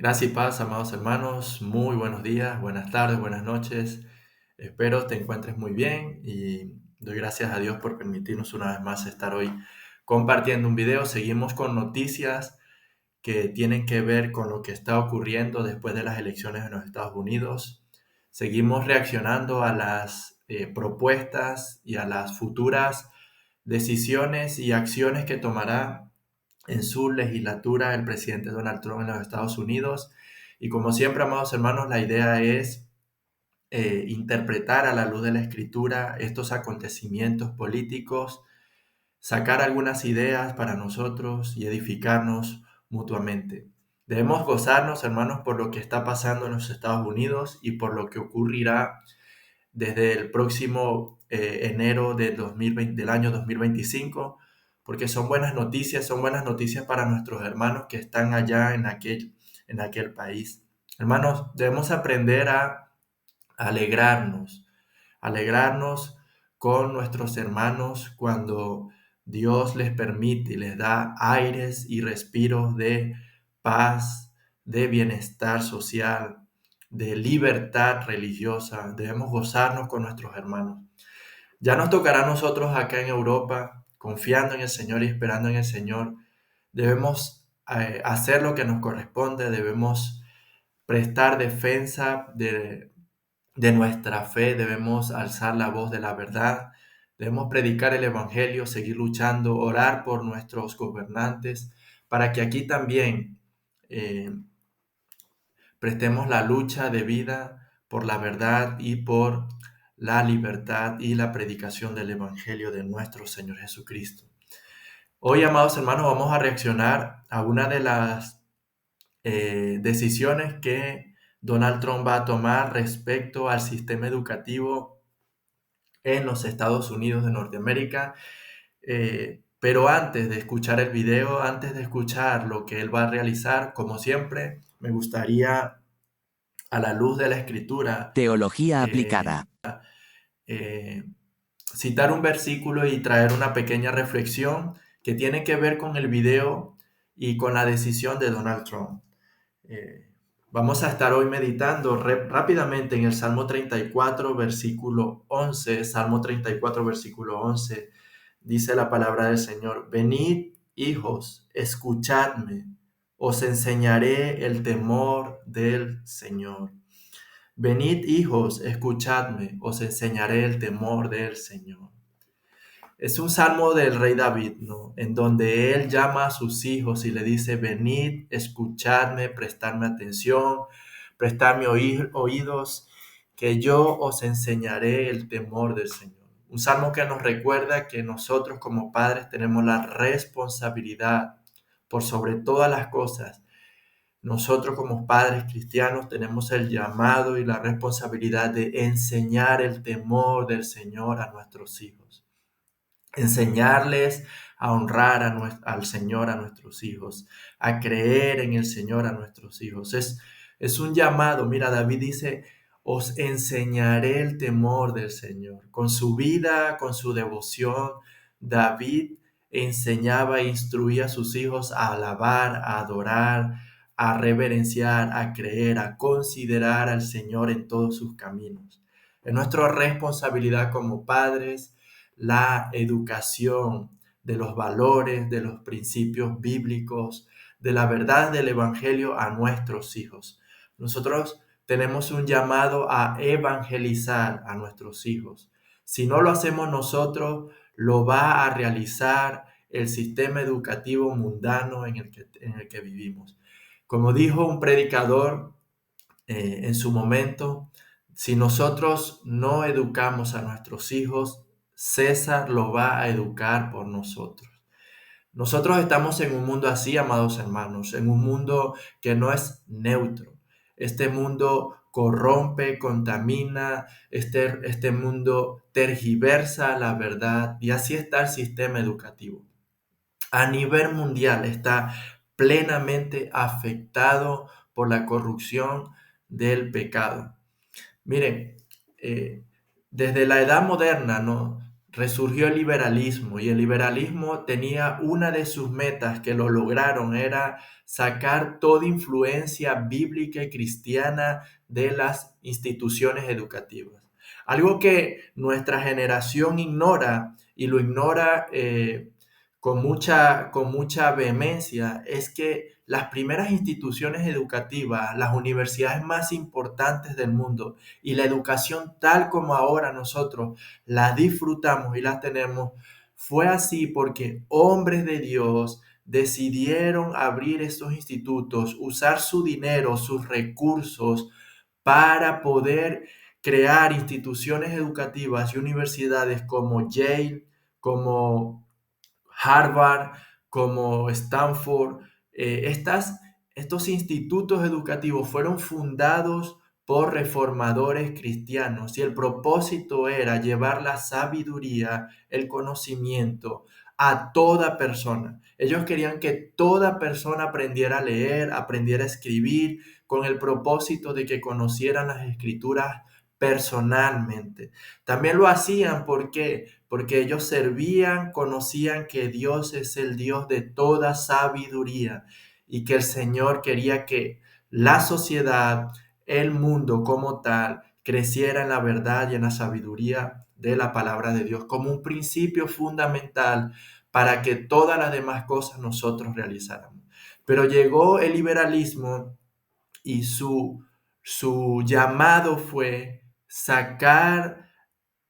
Gracias y paz, amados hermanos. Muy buenos días, buenas tardes, buenas noches. Espero te encuentres muy bien y doy gracias a Dios por permitirnos una vez más estar hoy compartiendo un video. Seguimos con noticias que tienen que ver con lo que está ocurriendo después de las elecciones en los Estados Unidos. Seguimos reaccionando a las propuestas y a las futuras decisiones y acciones que tomará en su legislatura el presidente Donald Trump en los Estados Unidos. Y como siempre, amados hermanos, la idea es interpretar a la luz de la escritura estos acontecimientos políticos, sacar algunas ideas para nosotros y edificarnos mutuamente. Debemos gozarnos, hermanos, por lo que está pasando en los Estados Unidos y por lo que ocurrirá desde el próximo enero de 2020, del año 2025, porque son buenas noticias para nuestros hermanos que están allá en aquel país. Hermanos, debemos aprender a alegrarnos, alegrarnos con nuestros hermanos cuando Dios les permite y les da aires y respiros de paz, de bienestar social, de libertad religiosa. Debemos gozarnos con nuestros hermanos. Ya nos tocará a nosotros acá en Europa, confiando en el Señor y esperando en el Señor. Debemos hacer lo que nos corresponde, debemos prestar defensa de nuestra fe, debemos alzar la voz de la verdad, debemos predicar el Evangelio, seguir luchando, orar por nuestros gobernantes, para que aquí también eh, prestemos la lucha de vida por la verdad y por la libertad y la predicación del Evangelio de nuestro Señor Jesucristo. Hoy, amados hermanos, vamos a reaccionar a una de las decisiones que Donald Trump va a tomar respecto al sistema educativo en los Estados Unidos de Norteamérica. Pero antes de escuchar el video, antes de escuchar lo que él va a realizar, como siempre, me gustaría, a la luz de la escritura, Teología eh, aplicada. eh, citar un versículo y traer una pequeña reflexión que tiene que ver con el video y con la decisión de Donald Trump. Eh, Vamos a estar hoy meditando rápidamente en el Salmo 34, versículo 11. Salmo 34, versículo 11. Dice la palabra del Señor: Venid, hijos, escuchadme, os enseñaré el temor del Señor. Venid, hijos, escuchadme, os enseñaré el temor del Señor. Es un salmo del rey David, ¿no? En donde él llama a sus hijos y le dice: venid, escuchadme, prestadme atención, prestadme oídos, que yo os enseñaré el temor del Señor. Un salmo que nos recuerda que nosotros como padres tenemos la responsabilidad por sobre todas las cosas. Nosotros como padres cristianos tenemos el llamado y la responsabilidad de enseñar el temor del Señor a nuestros hijos. Enseñarles a honrar al Señor a nuestros hijos, a creer en el Señor a nuestros hijos. Es un llamado. Mira, David dice: os enseñaré el temor del Señor. Con su vida, con su devoción, David enseñaba e instruía a sus hijos a alabar, a adorar, a reverenciar, a creer, a considerar al Señor en todos sus caminos. Es nuestra responsabilidad como padres la educación de los valores, de los principios bíblicos, de la verdad del Evangelio a nuestros hijos. Nosotros tenemos un llamado a evangelizar a nuestros hijos. Si no lo hacemos nosotros, lo va a realizar el sistema educativo mundano en el que vivimos. Como dijo un predicador en su momento, si nosotros no educamos a nuestros hijos, César lo va a educar por nosotros. Nosotros estamos en un mundo así, amados hermanos, en un mundo que no es neutro. Este mundo corrompe, contamina, este mundo tergiversa la verdad, y así está el sistema educativo. A nivel mundial está plenamente afectado por la corrupción del pecado. Miren, desde la edad moderna, ¿no? resurgió el liberalismo y el liberalismo tenía una de sus metas que lo lograron, era sacar toda influencia bíblica y cristiana de las instituciones educativas. Algo que nuestra generación ignora y lo ignora con mucha vehemencia es que las primeras instituciones educativas, las universidades más importantes del mundo y la educación tal como ahora nosotros las disfrutamos y las tenemos, fue así porque hombres de Dios decidieron abrir estos institutos, usar su dinero, sus recursos para poder crear instituciones educativas y universidades como Yale, como Harvard, como Stanford. Estos institutos educativos fueron fundados por reformadores cristianos y el propósito era llevar la sabiduría, el conocimiento a toda persona. Ellos querían que toda persona aprendiera a leer, aprendiera a escribir, con el propósito de que conocieran las escrituras personalmente. También lo hacían porque ellos servían, conocían que Dios es el Dios de toda sabiduría y que el Señor quería que la sociedad, el mundo como tal, creciera en la verdad y en la sabiduría de la palabra de Dios como un principio fundamental para que todas las demás cosas nosotros realizáramos. Pero llegó el liberalismo y su llamado fue sacar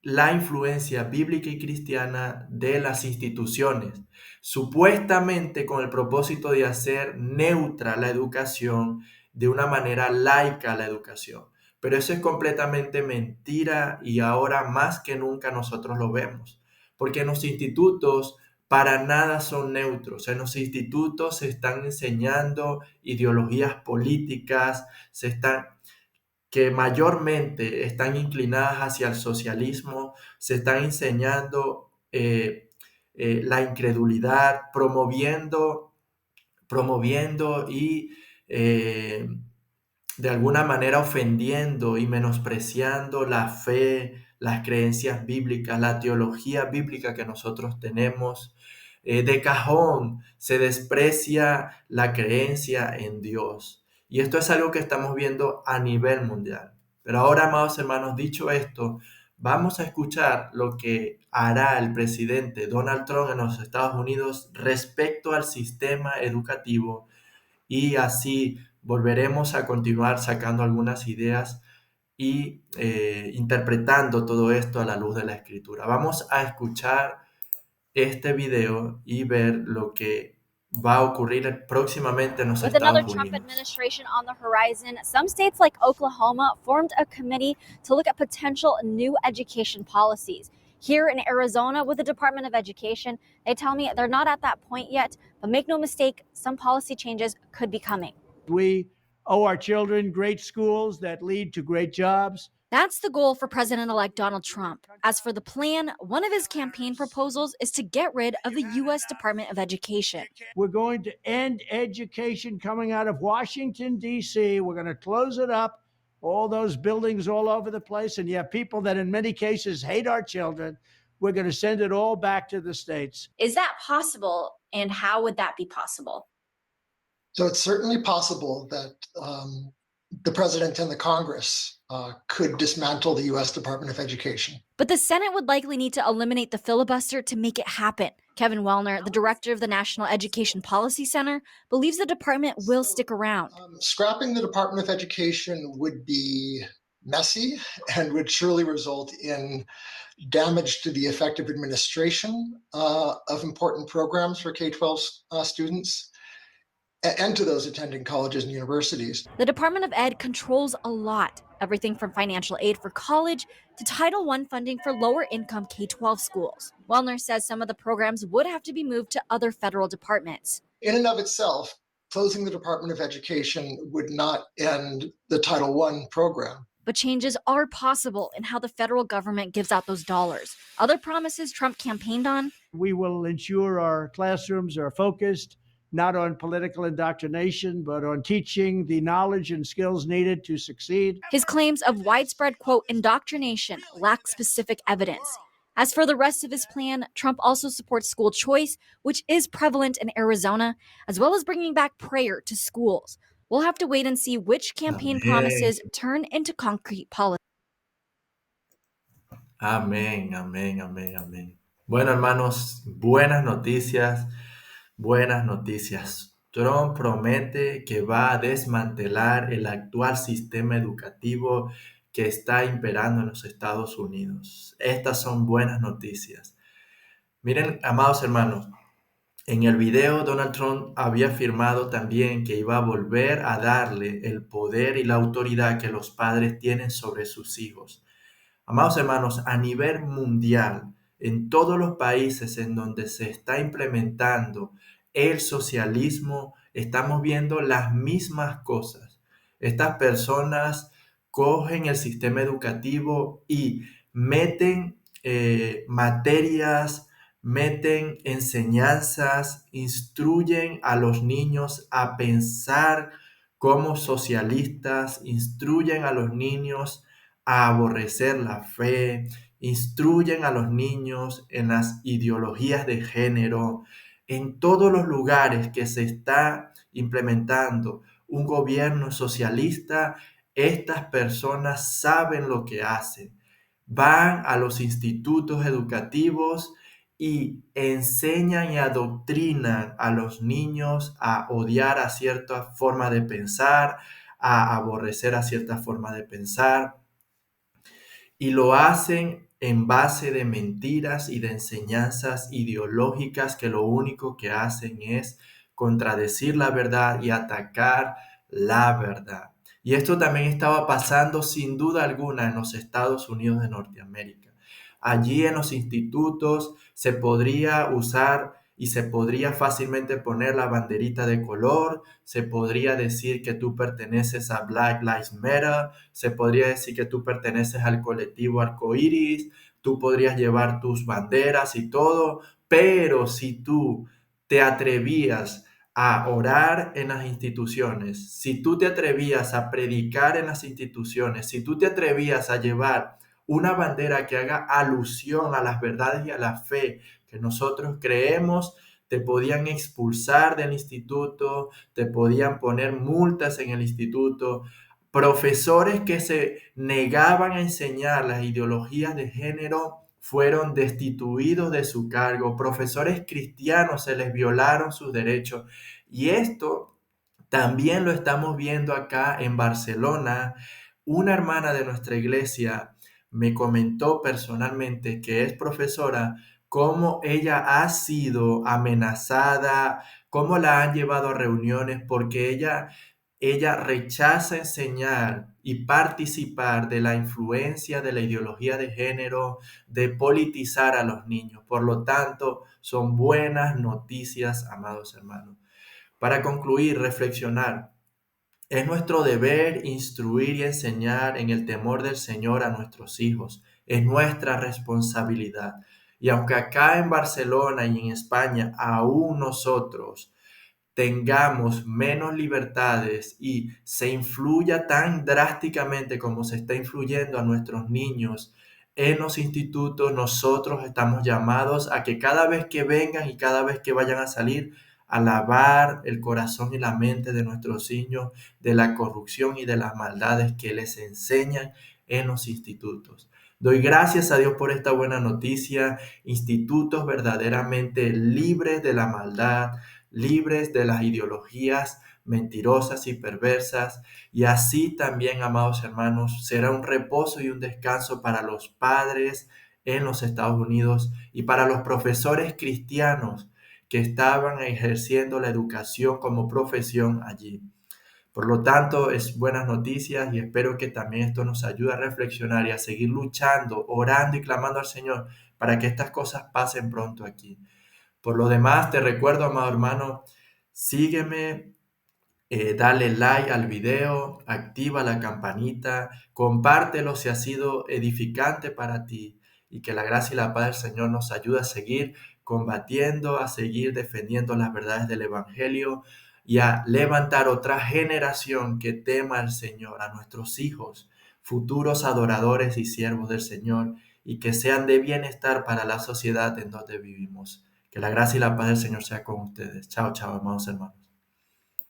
la influencia bíblica y cristiana de las instituciones, supuestamente con el propósito de hacer neutra la educación, de una manera laica la educación. Pero eso es completamente mentira y ahora más que nunca nosotros lo vemos, porque en los institutos para nada son neutros. En los institutos se están enseñando ideologías políticas, que mayormente están inclinadas hacia el socialismo, se están enseñando la incredulidad, promoviendo y de alguna manera ofendiendo y menospreciando la fe, las creencias bíblicas, la teología bíblica que nosotros tenemos. De cajón se desprecia la creencia en Dios. Y esto es algo que estamos viendo a nivel mundial. Pero ahora, amados hermanos, dicho esto, vamos a escuchar lo que hará el presidente Donald Trump en los Estados Unidos respecto al sistema educativo y así volveremos a continuar sacando algunas ideas y interpretando todo esto a la luz de la escritura. Vamos a escuchar este video y ver lo que va a ocurrir próximamente en los With another Estados Trump Unidos. administration on the horizon, some states like Oklahoma formed a committee to look at potential new education policies. Here in Arizona, with the Department of Education, they tell me they're not at that point yet, but make no mistake, some policy changes could be coming. We owe our children great schools that lead to great jobs. That's the goal for President-elect Donald Trump. As for the plan, one of his campaign proposals is to get rid of the U.S. Department of Education. We're going to end education coming out of Washington, D.C. We're going to close it up, all those buildings all over the place. And you have people that in many cases hate our children. We're going to send it all back to the states. Is that possible, and how would that be possible? So it's certainly possible that the president and the Congress could dismantle the U.S. Department of Education. But the Senate would likely need to eliminate the filibuster to make it happen. Kevin Wellner, the director of the National Education Policy Center, believes the department will stick around. Scrapping the Department of Education would be messy and would surely result in damage to the effective administration of important programs for K-12 students and to those attending colleges and universities. The Department of Ed controls a lot, everything from financial aid for college to Title I funding for lower-income K-12 schools. Wellner says some of the programs would have to be moved to other federal departments. In and of itself, closing the Department of Education would not end the Title I program. But changes are possible in how the federal government gives out those dollars. Other promises Trump campaigned on? We will ensure our classrooms are focused not on political indoctrination, but on teaching the knowledge and skills needed to succeed. His claims of widespread, quote, indoctrination lack specific evidence. As for the rest of his plan, Trump also supports school choice, which is prevalent in Arizona, as well as bringing back prayer to schools. We'll have to wait and see which campaign Amén. promises turn into concrete policy. Amén, amén, amén, amén. Bueno, hermanos, buenas noticias, buenas noticias. Trump promete que va a desmantelar el actual sistema educativo que está imperando en los Estados Unidos. Estas son buenas noticias. Miren, amados hermanos, en el video Donald Trump había afirmado también que iba a volver a darle el poder y la autoridad que los padres tienen sobre sus hijos. Amados hermanos, a nivel mundial, en todos los países en donde se está implementando el socialismo, estamos viendo las mismas cosas. Estas personas cogen el sistema educativo y meten materias, meten enseñanzas, instruyen a los niños a pensar como socialistas, instruyen a los niños a aborrecer la fe, instruyen a los niños en las ideologías de género. En todos los lugares que se está implementando un gobierno socialista, estas personas saben lo que hacen. Van a los institutos educativos y enseñan y adoctrinan a los niños a odiar a cierta forma de pensar, a aborrecer a cierta forma de pensar, y lo hacen en base de mentiras y de enseñanzas ideológicas que lo único que hacen es contradecir la verdad y atacar la verdad. Y esto también estaba pasando sin duda alguna en los Estados Unidos de Norteamérica. Allí en los institutos se podría usar y se podría fácilmente poner la banderita de color, se podría decir que tú perteneces a Black Lives Matter, se podría decir que tú perteneces al colectivo arcoíris, tú podrías llevar tus banderas y todo, pero si tú te atrevías a orar en las instituciones, si tú te atrevías a predicar en las instituciones, si tú te atrevías a llevar una bandera que haga alusión a las verdades y a la fe que nosotros creemos, te podían expulsar del instituto, te podían poner multas en el instituto. Profesores que se negaban a enseñar las ideologías de género fueron destituidos de su cargo. Profesores cristianos se les violaron sus derechos. Y esto también lo estamos viendo acá en Barcelona. Una hermana de nuestra iglesia me comentó personalmente, que es profesora, cómo ella ha sido amenazada, cómo la han llevado a reuniones porque ella rechaza enseñar y participar de la influencia de la ideología de género, de politizar a los niños. Por lo tanto, son buenas noticias, amados hermanos. Para concluir, reflexionar. Es nuestro deber instruir y enseñar en el temor del Señor a nuestros hijos. Es nuestra responsabilidad. Y aunque acá en Barcelona y en España aún nosotros tengamos menos libertades y se influya tan drásticamente como se está influyendo a nuestros niños en los institutos, nosotros estamos llamados a que cada vez que vengan y cada vez que vayan a salir, a lavar el corazón y la mente de nuestros niños de la corrupción y de las maldades que les enseñan en los institutos. Doy gracias a Dios por esta buena noticia, institutos verdaderamente libres de la maldad, libres de las ideologías mentirosas y perversas, y así también, amados hermanos, será un reposo y un descanso para los padres en los Estados Unidos y para los profesores cristianos que estaban ejerciendo la educación como profesión allí. Por lo tanto, es buenas noticias y espero que también esto nos ayude a reflexionar y a seguir luchando, orando y clamando al Señor para que estas cosas pasen pronto aquí. Por lo demás, te recuerdo, amado hermano, sígueme, dale like al video, activa la campanita, compártelo si ha sido edificante para ti y que la gracia y la paz del Señor nos ayude a seguir combatiendo, a seguir defendiendo las verdades del Evangelio y a levantar otra generación que tema al Señor, a nuestros hijos, futuros adoradores y siervos del Señor, y que sean de bienestar para la sociedad en donde vivimos. Que la gracia y la paz del Señor sea con ustedes. Chao, chao, amados hermanos.